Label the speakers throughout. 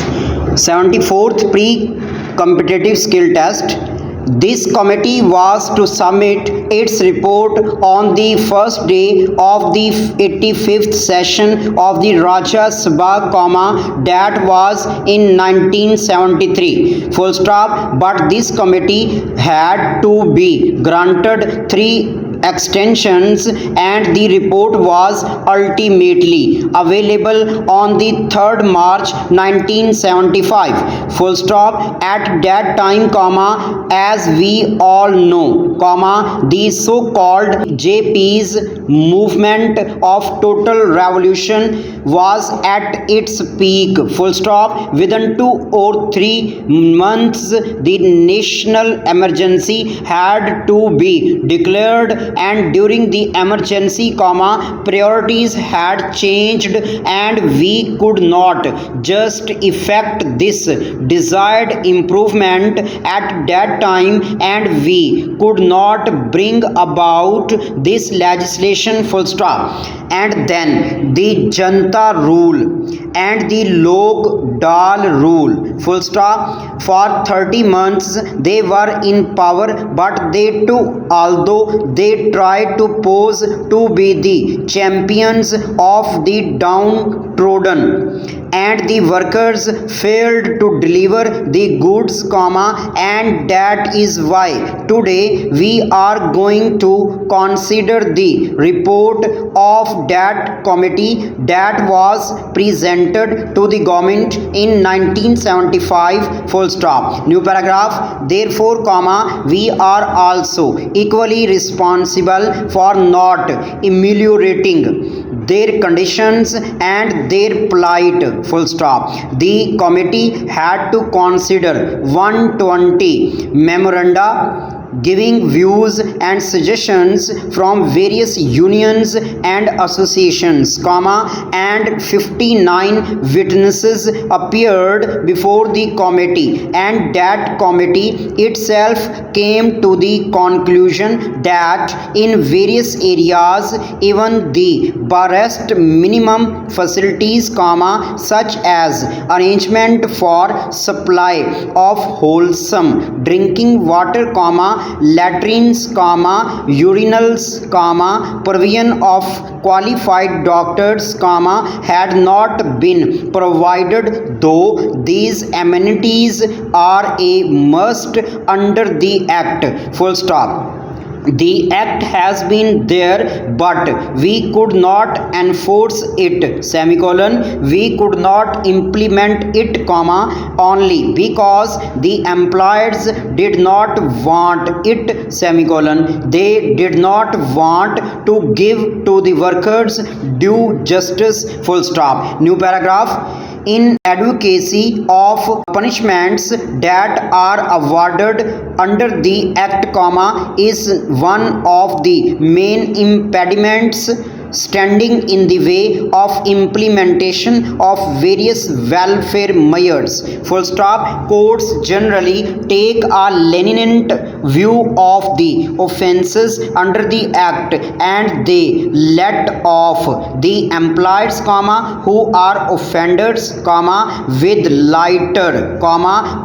Speaker 1: 74th pre-competitive skill test. This committee was to submit its report on the first day of the 85th session of the Rajya Sabha, that was in 1973. Full stop. But this committee had to be granted 3 extensions and the report was ultimately available on the 3rd March 1975. Full stop. At that time, as we all know, the so-called JP's movement of total revolution was at its peak. Full stop. Within 2 or 3 months, the national emergency had to be declared, and during the emergency, priorities had changed and we could not just effect this desired improvement at that time, and we could not bring about this legislation. Full stop. And then the Janta rule and the Lok Dal rule. Full stop. For 30 months they were in power, but they too, although they tried to pose to be the champions of the downtrodden and the workers, failed to deliver the goods, and that is why today we are going to consider the report of that committee that was presented to the government in 1975. Full stop. New paragraph. Therefore, we are also equally responsible for not ameliorating their conditions and their plight. Full stop. The committee had to consider 120 memoranda giving views and suggestions from various unions and associations, and 59 witnesses appeared before the committee, and that committee itself came to the conclusion that in various areas even the barest minimum facilities, such as arrangement for supply of wholesome drinking water, latrines, urinals, provision of qualified doctors, had not been provided, though these amenities are a must under the Act. Full stop. The act has been there, but we could not enforce it, semicolon. We could not implement it, only because the employers did not want it, semicolon. They did not want to give to the workers due justice. Full stop. New paragraph. In advocacy of punishments that are awarded under the Act, is one of the main impediments standing in the way of implementation of various welfare measures. Full stop. Courts generally take a lenient view of the offences under the Act, and they let off the employees, who are offenders, with lighter,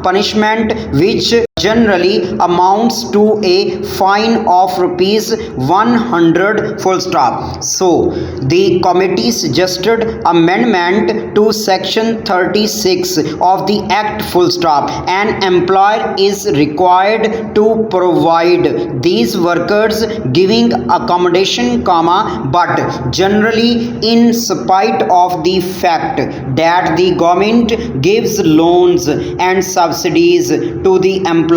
Speaker 1: punishment, which generally amounts to a fine of rupees 100. Full stop. So the committee suggested amendment to section 36 of the Act. Full stop. An employer is required to provide these workers giving accommodation, but generally in spite of the fact that the government gives loans and subsidies to the employers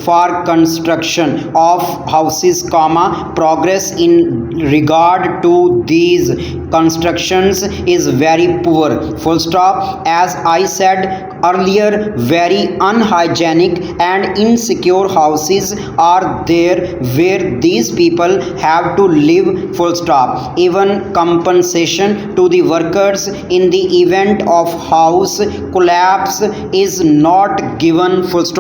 Speaker 1: for construction of houses, progress in regard to these constructions is very poor. Full stop. As I said earlier, very unhygienic and insecure houses are there where these people have to live. Full stop. Even compensation to the workers in the event of house collapse is not given. Full stop.